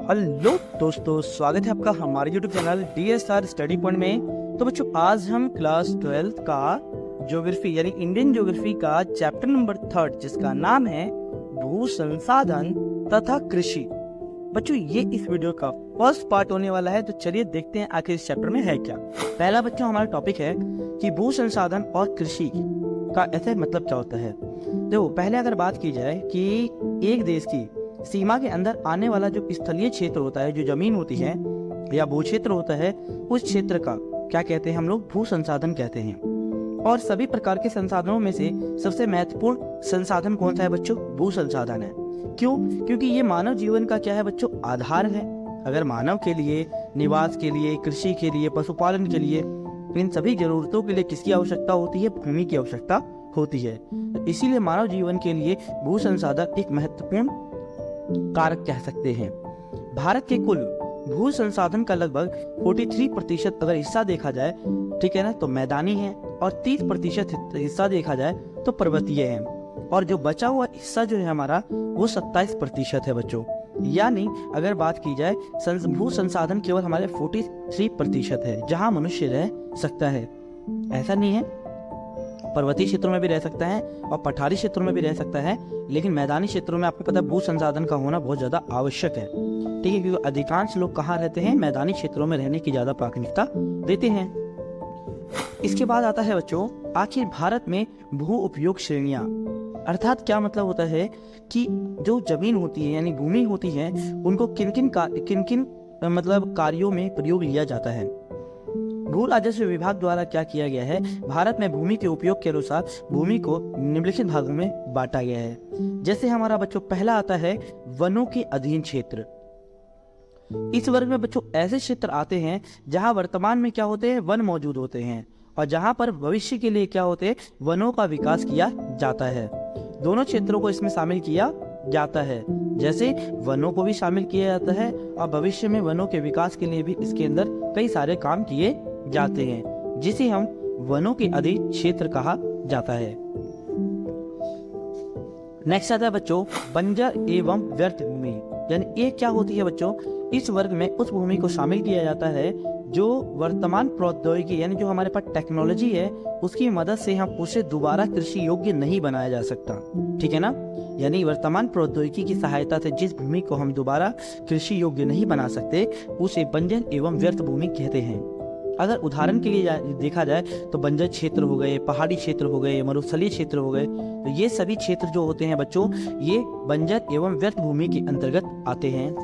Hello दोस्तों, स्वागत है आपका हमारे YouTube channel DSR study point में। तो बच्चों, आज हम क्लास 12 का ज्योग्राफी यानी इंडियन ज्योग्राफी का चैप्टर नंबर 3 जिसका नाम है भू संसाधन तथा कृषि। बच्चों, ये इस वीडियो का फर्स्ट पार्ट होने वाला है, तो चलिए देखते हैं आखिर इस चैप्टर में है क्या। पहला बच्चों हमारा टॉपिक है कि भू संसाधन और कृषि का ऐसे मतलब क्या होता है। देखो, पहले अगर बात की जाए कि एक देश की सीमा के अंदर आने वाला जो स्थलीय क्षेत्र होता है, जो जमीन होती है या भू क्षेत्र होता है, उस क्षेत्र का क्या कहते हैं हम लोग? भू संसाधन कहते हैं। और सभी प्रकार के संसाधनों में से सबसे महत्वपूर्ण संसाधन कौन सा है बच्चों? भू संसाधन है। क्यों? क्योंकि ये मानव जीवन का क्या है बच्चों? आधार है। अगर मानव के लिए, निवास के लिए, कृषि के लिए, पशुपालन के लिए, इन सभी जरूरतों के लिए किसकी आवश्यकता होती है? भूमि की आवश्यकता होती है। तो इसीलिए मानव जीवन के लिए भू संसाधन एक महत्वपूर्ण कारक कह सकते हैं। भारत के कुल भू संसाधन का लगभग 43% अगर हिस्सा देखा जाए, ठीक है ना, तो मैदानी है, और 30% हिस्सा देखा जाए तो पर्वतीय है, और जो बचा हुआ हिस्सा जो है हमारा वो 27% है बच्चों। यानी अगर बात की जाए भू संसाधन केवल हमारे 43% है जहां मनुष्य रह सकता है। ऐसा नहीं है, पर्वतीय क्षेत्रों में भी रह सकता है और पठारी क्षेत्रों में भी रह सकता है, लेकिन मैदानी क्षेत्रों में आपको पता है भू संसाधन का होना बहुत ज्यादा आवश्यक है। ठीक है, क्योंकि अधिकांश लोग कहाँ रहते हैं? मैदानी क्षेत्रों में रहने की ज्यादा प्राथमिकता देते हैं। इसके बाद आता है बच्चों, आखिर भारत में भू उपयोग श्रेणियां, अर्थात क्या मतलब होता है कि जो जमीन होती है यानी भूमि होती है, उनको किन किन मतलब कार्यों में प्रयोग लिया जाता है। भू राजस्व विभाग द्वारा क्या किया गया है? भारत में भूमि के उपयोग के अनुसार भूमि को निम्नलिखित भागों में बांटा गया है। जैसे हमारा बच्चों पहला आता है वनों के अधीन क्षेत्र। इस वर्ग में बच्चों ऐसे क्षेत्र आते हैं जहां वर्तमान में क्या होते हैं? वन मौजूद होते हैं, और जहां पर भविष्य के लिए क्या होते हैं? वनों का विकास किया जाता है। दोनों क्षेत्रों को इसमें शामिल किया जाता है। जैसे वनों को भी शामिल किया जाता है और भविष्य में वनों के विकास के लिए भी इसके अंदर कई सारे काम किए जाते हैं, जिसे हम वनों के अधीन क्षेत्र कहा जाता है। नेक्स्ट आता है बच्चों बंजर एवं व्यर्थ भूमि। यानी ये क्या होती है बच्चों? इस वर्ग में उस भूमि को शामिल किया जाता है जो वर्तमान प्रौद्योगिकी यानी जो हमारे पास टेक्नोलॉजी है उसकी मदद से हम उसे दोबारा कृषि योग्य नहीं बनाया जा सकता। ठीक है ना, यानी वर्तमान प्रौद्योगिकी की सहायता से जिस भूमि को हम दोबारा कृषि योग्य नहीं बना सकते उसे बंजर एवं व्यर्थ भूमि कहते हैं। अगर उदाहरण के लिए देखा जाए तो बंजर क्षेत्र हो गए, पहाड़ी क्षेत्र हो गए, मरुस्थलीय क्षेत्र हो गए, तो ये सभी क्षेत्र जो होते हैं बच्चों, ये बंजर एवं व्यर्थ भूमि के अंतर्गत आते हैं।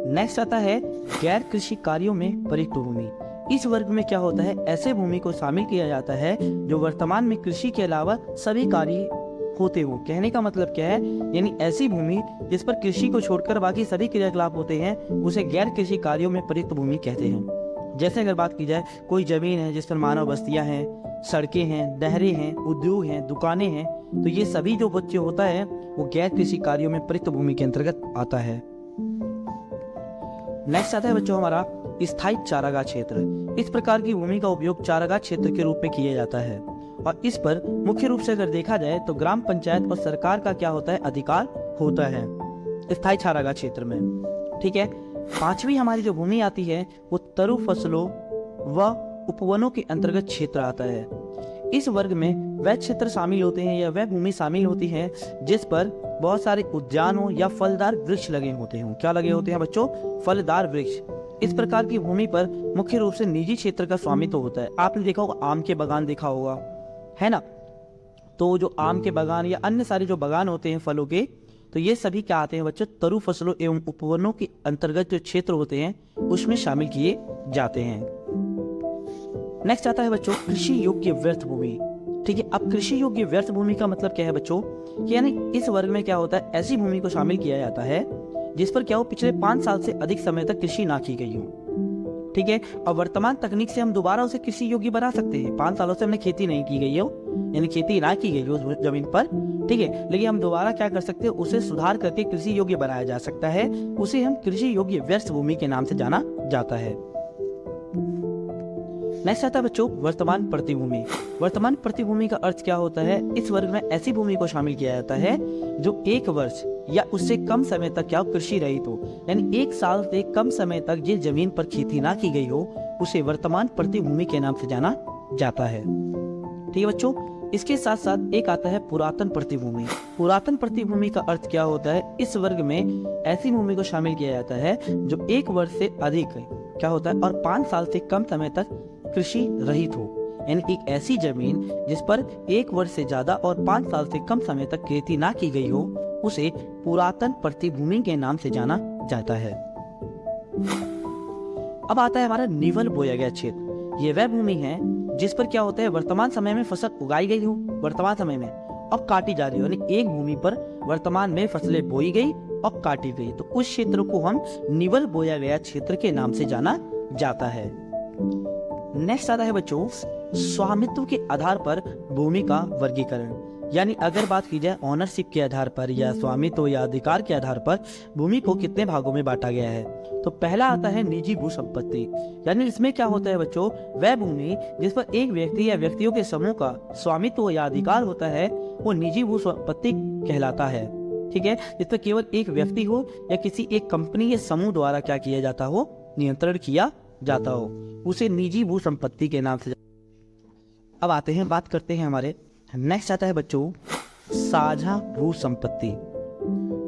नेक्स्ट आता है गैर कृषि कार्यों में प्रयुक्त भूमि। इस वर्ग में क्या होता है? ऐसे भूमि को शामिल किया जाता है जो वर्तमान में कृषि के अलावा सभी कार्य होते हो। कहने का मतलब क्या है? यानी ऐसी भूमि जिस पर कृषि को छोड़कर बाकी सभी क्रियाकलाप होते हैं उसे गैर कृषि कार्यों में प्रयुक्त भूमि कहते हैं। जैसे अगर बात की जाए कोई जमीन है जिस पर मानव बस्तियां हैं, सड़कें हैं, नहरें हैं, उद्योग हैं, दुकानें हैं, तो ये सभी जो बच्चे होता है वो गैर कृषि कार्यों में प्रयुक्त भूमि के अंतर्गत आता है। नेक्स्ट आता है बच्चों हमारा स्थायी चारागाह क्षेत्र। इस प्रकार की भूमि का उपयोग चारागाह क्षेत्र के रूप में किया जाता है, और इस पर मुख्य रूप से अगर देखा जाए तो ग्राम पंचायत और सरकार का क्या होता है? अधिकार होता है स्थायी चारागाह क्षेत्र में। ठीक है, पांचवी हमारी जो भूमि आती है वो तरु फसलों व उपवनों के अंतर्गत क्षेत्र आता है। इस वर्ग में वह क्षेत्र शामिल होते हैं या वह भूमि शामिल होती है जिस पर बहुत सारे उद्यानों या फलदार वृक्ष लगे होते हों। क्या लगे होते हैं बच्चों? फलदार वृक्ष। इस प्रकार की भूमि पर मुख्य रूप से निजी क्षेत्र का स्वामित्व होता है। आपने देखा होगा, आम के बागान देखा होगा, है ना, तो जो आम के बागान या अन्य सारे जो बागान होते हैं फलों के, तो ये सभी क्या आते हैं बच्चों? तरु फसलों एवं उपवनों के अंतर्गत जो क्षेत्र होते हैं उसमें शामिल किए जाते हैं। नेक्स्ट आता है बच्चों कृषि योग्य व्यर्थ भूमि। ठीक है, अब कृषि योग्य व्यर्थ भूमि का मतलब क्या है बच्चों? कि यानी इस वर्ग में क्या होता है? ऐसी भूमि को शामिल किया जाता है जिस पर क्या हो पिछले 5 साल से अधिक समय तक कृषि ना की गई हो। ठीक है, और वर्तमान तकनीक से हम दोबारा उसे कृषि योग्य बना सकते हैं। 5 सालों से हमने खेती नहीं की गई हो, यानी खेती ना की गई हो उस जमीन पर, ठीक है, लेकिन हम दोबारा क्या कर सकते हैं? उसे सुधार करके कृषि योग्य बनाया जा सकता है। उसे हम कृषि योग्य व्यर्थ भूमि के नाम से जाना जाता है। नेक्स्ट आता है बच्चों वर्तमान प्रतिभूमि। वर्तमान प्रतिभूमि का अर्थ क्या होता है? इस वर्ग में ऐसी भूमि को शामिल किया जाता है जो 1 वर्ष या उससे कम समय तक क्या कृषि रहित हो, यानी 1 साल से कम समय तक जिस जमीन पर खेती ना की गई हो उसे वर्तमान प्रतिभूमि के नाम से जाना जाता है। ठीक है बच्चों, इसके साथ साथ एक आता है पुरातन प्रतिभूमि। पुरातन प्रतिभूमि का अर्थ क्या होता है? इस वर्ग में ऐसी भूमि को शामिल किया जाता है जो 1 वर्ष से अधिक क्या होता है और 5 साल से कम समय तक कृषि रहित हो, यानी एक ऐसी जमीन जिस पर 1 वर्ष से ज्यादा और 5 साल से कम समय तक खेती ना की गई हो उसे पुरातन प्रतिभूमि के नाम से जाना जाता है। अब आता है हमारा निवल बोया गया क्षेत्र। ये वह भूमि है जिस पर क्या होता है वर्तमान समय में फसल उगाई गई हो, वर्तमान समय में अब काटी जा रही हो, यानी एक भूमि पर वर्तमान में फसलें बोई गई और काटी गई, तो उस क्षेत्र को हम निवल बोया गया क्षेत्र के नाम से जाना जाता है। नेक्स्ट आता है बच्चों स्वामित्व के आधार पर भूमि का वर्गीकरण, यानी अगर बात की जाए ओनरशिप के आधार पर या स्वामित्व या अधिकार के आधार पर भूमि को कितने भागों में बांटा गया है। तो पहला आता है निजी भू संपत्ति, यानी इसमें क्या होता है बच्चों, वह भूमि जिस पर एक व्यक्ति या व्यक्तियों के समूह का स्वामित्व या अधिकार होता है वो निजी भू संपत्ति कहलाता है। ठीक है, जिस पर केवल एक व्यक्ति हो या किसी एक कंपनी या समूह द्वारा क्या किया जाता हो, नियंत्रण किया जाता हो, उसे निजी भू संपत्ति के नाम से। अब आते हैं बात करते हैं हमारे नेक्स्ट आता है बच्चों साझा भू संपत्ति।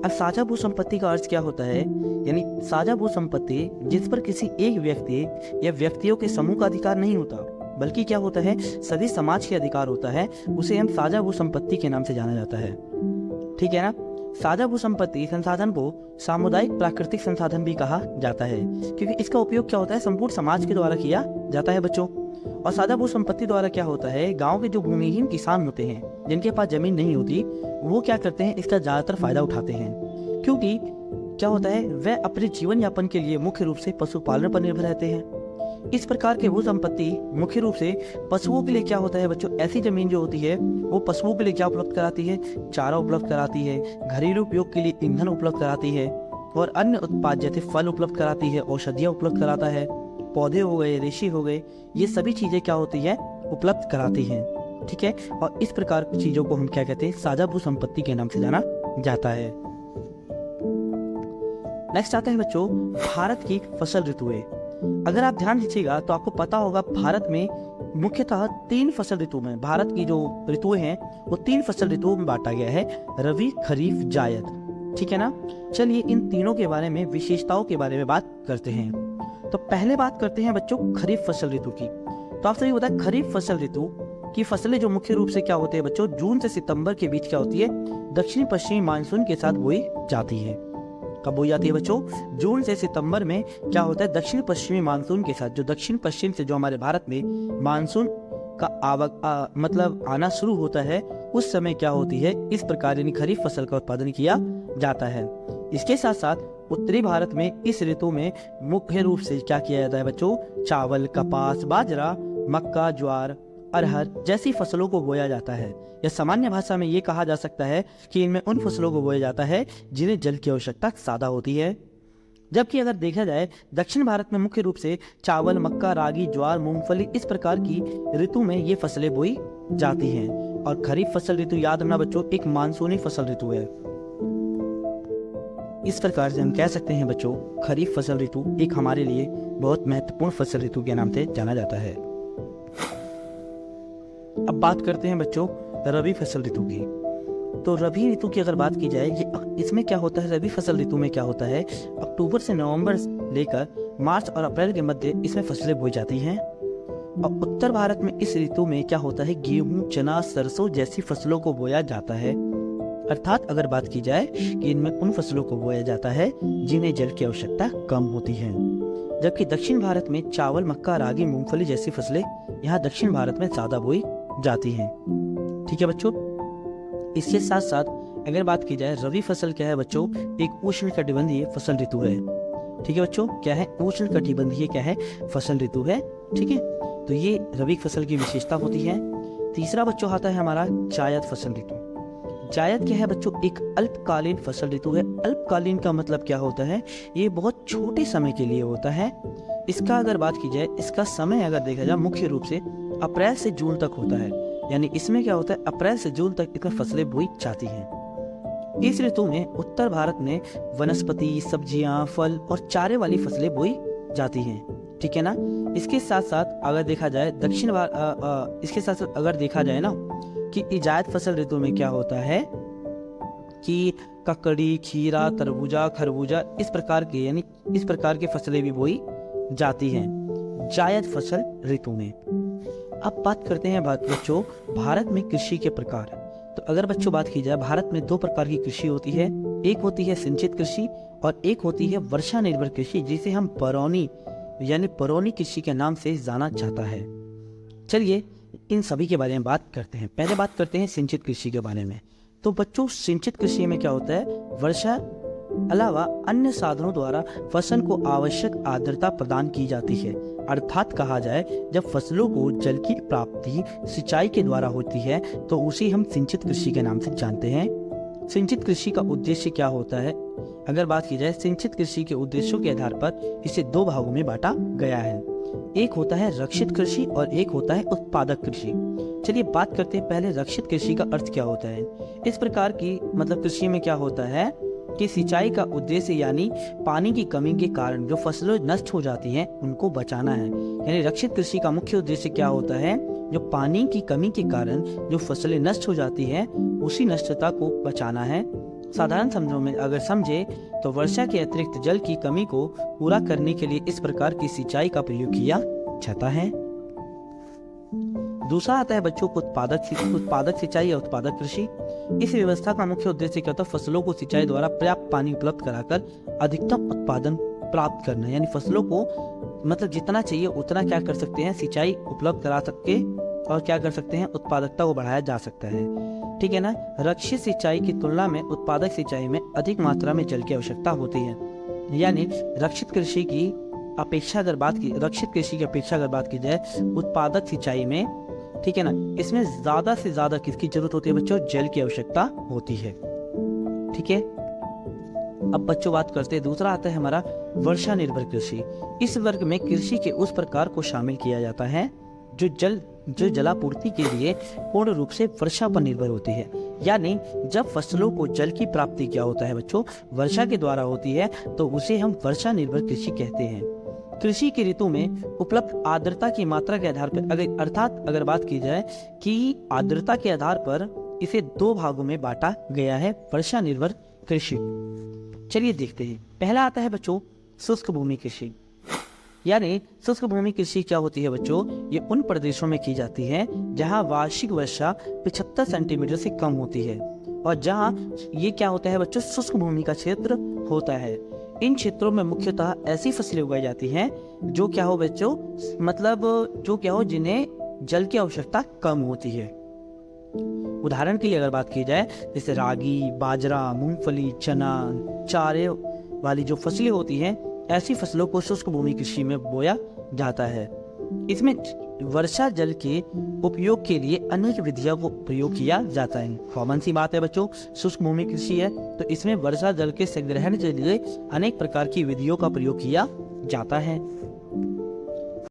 अब साझा भू संपत्ति का अर्थ क्या होता है, यानी साझा भू संपत्ति जिस पर किसी एक व्यक्ति या व्यक्तियों के समूह का अधिकार नहीं होता बल्कि क्या होता है सभी समाज के अधिकार होता है, उसे हम साझा भू संपत्ति के नाम से जाना जाता है। ठीक है ना। साझा भू संपत्ति संसाधन को सामुदायिक प्राकृतिक संसाधन भी कहा जाता है, क्योंकि इसका उपयोग क्या होता है संपूर्ण समाज के द्वारा किया जाता है बच्चों। और साझा भू संपत्ति द्वारा क्या होता है, गांव के जो भूमिहीन किसान होते हैं जिनके पास जमीन नहीं होती वो क्या करते हैं, इसका ज्यादातर फायदा उठाते हैं, क्योंकि क्या होता है वह अपने जीवन यापन के लिए मुख्य रूप से पशुपालन पर निर्भर रहते हैं। इस प्रकार के भू संपत्ति मुख्य रूप से पशुओं के लिए क्या होता है बच्चों, ऐसी जमीन जो होती है वो पशुओं के लिए क्या उपलब्ध कराती है, चारा उपलब्ध कराती है, घरेलू उपयोग के लिए ईंधन उपलब्ध कराती है और अन्य उत्पाद जैसे फल उपलब्ध कराती है, औषधियाँ उपलब्ध कराता है, पौधे हो गए, रेशे हो गए, ये सभी चीजें क्या होती है उपलब्ध कराती हैं। ठीक है, और इस प्रकार की चीजों को हम क्या कहते हैं, साझा भू संपत्ति के नाम से जाना जाता है। नेक्स्ट आता है बच्चों भारत की फसल ऋतुएं। अगर आप ध्यान दीजिएगा तो आपको पता होगा भारत में मुख्यतः 3 फसल ऋतु में, भारत की जो ऋतुएं हैं वो 3 फसल ऋतुओं में बांटा गया है, रवि, खरीफ, जायद। ठीक है ना। चलिए इन तीनों के बारे में, विशेषताओं के बारे में बात करते हैं। तो पहले बात करते हैं बच्चों खरीफ फसल ऋतु की। तो आप सभी बताएं खरीफ फसल ऋतु की फसलें जो मुख्य रूप से क्या होते हैं बच्चों, जून से सितंबर के बीच क्या होती है, दक्षिण पश्चिमी मानसून के साथ बोई जाती है। कब बोई जाती है बच्चों, जून से सितंबर में क्या होता है, दक्षिण पश्चिमी मानसून के साथ, जो दक्षिण पश्चिम से जो हमारे भारत में मानसून का मतलब आना शुरू होता है उस समय क्या होती है, इस प्रकार यानी खरीफ फसल का उत्पादन किया जाता है। इसके साथ साथ उत्तरी भारत में इस ऋतु में मुख्य रूप से क्या किया जाता है बच्चों, चावल, कपास, बाजरा, मक्का, ज्वार, अरहर जैसी फसलों को बोया जाता है, या सामान्य भाषा में ये कहा जा सकता है कि इनमें उन फसलों को बोया जाता है जिन्हें जल की आवश्यकता ज्यादा होती है। जबकि अगर देखा जाए दक्षिण भारत में मुख्य रूप से चावल, मक्का, रागी, ज्वार, मूंगफली इस प्रकार की ऋतु में ये फसलें बोई जाती हैं। और खरीफ फसल ऋतु याद रखना बच्चों एक मानसूनी फसल ऋतु है। इस प्रकार से हम कह सकते हैं बच्चों खरीफ फसल ऋतु एक हमारे लिए बहुत महत्वपूर्ण फसल ऋतु के नाम से जाना जाता है। अब बात करते हैं बच्चों रबी फसल ऋतु की। तो रबी ऋतु की अगर बात की जाए, इसमें क्या होता है, रबी फसल ऋतु में क्या होता है, अक्टूबर से नवंबर लेकर मार्च और अप्रैल के मध्य इसमें फसलें बोई जाती हैं। और उत्तर भारत में इस ऋतु में क्या होता है, गेहूं, चना, सरसों जैसी फसलों को बोया जाता है। अर्थात अगर बात की जाए कि इनमें उन फसलों को बोया जाता है जिन्हें जल की आवश्यकता कम होती है। जबकि दक्षिण भारत में चावल, मक्का, रागी, मूंगफली जैसी फसलें यहाँ दक्षिण भारत में ज्यादा बोई जाती हैं। ठीक है बच्चों। इसके साथ साथ अगर बात की जाए रबी फसल क्या है बच्चों, एक उष्णकटिबंधीय फसल ऋतु है। ठीक है बच्चों, क्या है, उष्णकटिबंधीय क्या है, फसल ऋतु है। ठीक है, तो ये रबी फसल की विशेषता होती है। तीसरा बच्चों आता है हमारा जायद फसल ऋतु। जायद क्या है बच्चों, एक अल्पकालीन फसल ऋतु है। अल्पकालीन का मतलब क्या होता है, ये बहुत छोटे समय के लिए होता है। इसका अगर बात की जाए, इसका समय अगर देखा जाए मुख्य रूप से अप्रैल से जून तक होता है। यानी इसमें क्या होता है, अप्रैल से जून तक इसमें फसलें बोई जाती हैं। इस ऋतु में उत्तर भारत में वनस्पति, सब्जियां, फल और चारे वाली फसलें बोई जाती हैं, ठीक है ना। इसके साथ साथ अगर देखा जाए इसके साथ साथ अगर देखा जाए ना कि जायद फसल ऋतु में क्या होता है कि ककड़ी, खीरा, तरबूजा, खरबूजा इस प्रकार की फसलें भी बोई जाती हैं जायद फसल ऋतु में। अब बात करते हैं बच्चों भारत में कृषि के प्रकार। तो अगर बच्चों बात की जाए, भारत में 2 प्रकार की कृषि होती है। एक होती है सिंचित कृषि और एक होती है वर्षा निर्भर कृषि, जिसे हम परौनी कृषि के नाम से जाना जाता है। चलिए इन सभी के बारे में बात करते हैं। पहले बात करते हैं सिंचित कृषि के बारे में। तो बच्चों सिंचित कृषि में क्या होता है, वर्षा अलावा अन्य साधनों द्वारा फसल को आवश्यक आर्द्रता प्रदान की जाती है। अर्थात कहा जाए, जब फसलों को जल की प्राप्ति सिंचाई के द्वारा होती है तो उसे हम सिंचित कृषि के नाम से जानते हैं। सिंचित कृषि का उद्देश्य क्या होता है, अगर बात की जाए, सिंचित कृषि के उद्देश्यों के आधार पर इसे 2 भागों में बांटा गया है। एक होता है रक्षित कृषि और एक होता है उत्पादक कृषि। चलिए बात करते हैं पहले रक्षित कृषि का अर्थ क्या होता है। इस प्रकार की कृषि में क्या होता है कि सिंचाई का उद्देश्य यानी पानी की कमी के कारण जो फसलें नष्ट हो जाती हैं उनको बचाना है। यानी रक्षित कृषि का मुख्य उद्देश्य क्या होता है, जो पानी की कमी के कारण जो फसलें नष्ट हो जाती हैं उसी नष्टता को बचाना है। साधारण शब्दों में अगर समझे तो वर्षा के अतिरिक्त जल की कमी को पूरा करने के लिए इस प्रकार की सिंचाई का प्रयोग किया जाता है। दूसरा आता है बच्चों उत्पादक सिंचाई या उत्पादक कृषि। इस व्यवस्था का मुख्य उद्देश्य क्या होता है, फसलों को सिंचाई द्वारा पर्याप्त पानी उपलब्ध कराकर अधिकतम उत्पादन प्राप्त करना। यानी फसलों को जितना चाहिए उतना क्या कर सकते हैं, सिंचाई उपलब्ध करा सकते और क्या कर सकते हैं, उत्पादकता को बढ़ाया जा सकता है, ठीक है ना। रक्षित सिंचाई की तुलना में उत्पादक सिंचाई में अधिक मात्रा में जल की आवश्यकता होती है। यानी रक्षित कृषि की अपेक्षा अगर बात की जाए उत्पादक सिंचाई में, ठीक है ना, इसमें ज्यादा से ज्यादा किसकी जरूरत होती है बच्चों, जल की आवश्यकता होती है, ठीक है। अब बच्चों बात करते हैं, दूसरा आता है हमारा वर्षा निर्भर कृषि। इस वर्ग में कृषि के उस प्रकार को शामिल किया जाता है जो जलापूर्ति के लिए पूर्ण रूप से वर्षा पर निर्भर होती है। यानी जब फसलों को जल की प्राप्ति क्या होता है बच्चों, वर्षा के द्वारा होती है, तो उसे हम वर्षा निर्भर कृषि कहते हैं। कृषि की ऋतु में उपलब्ध आर्द्रता की मात्रा के आधार पर अगर बात की जाए कि आर्द्रता के आधार पर इसे 2 भागों में बांटा गया है, वर्षा निर्भर कृषि। चलिए देखते हैं। पहला आता है बच्चों शुष्क भूमि कृषि। यानी शुष्क भूमि कृषि क्या होती है बच्चों, ये उन प्रदेशों में की जाती है जहां वार्षिक वर्षा 75 सेंटीमीटर से कम होती है और जहां ये क्या होता है बच्चों, शुष्क भूमि का क्षेत्र होता है। इन क्षेत्रों में मुख्यतः ऐसी फसलें उगाई जाती हैं जो क्या हो बच्चों, जिन्हें जल की आवश्यकता कम होती है। उदाहरण के लिए अगर बात की जाए, जैसे रागी, बाजरा, मूंगफली, चना, चारे वाली जो फसलें होती हैं, ऐसी फसलों को शुष्क भूमि कृषि में बोया जाता है। इसमें वर्षा जल के उपयोग के लिए अनेक विधियों को प्रयोग किया जाता है। कॉमन सी बात है बच्चों, शुष्क भूमि कृषि है तो इसमें वर्षा जल के संग्रहण के लिए अनेक प्रकार की विधियों का प्रयोग किया जाता है।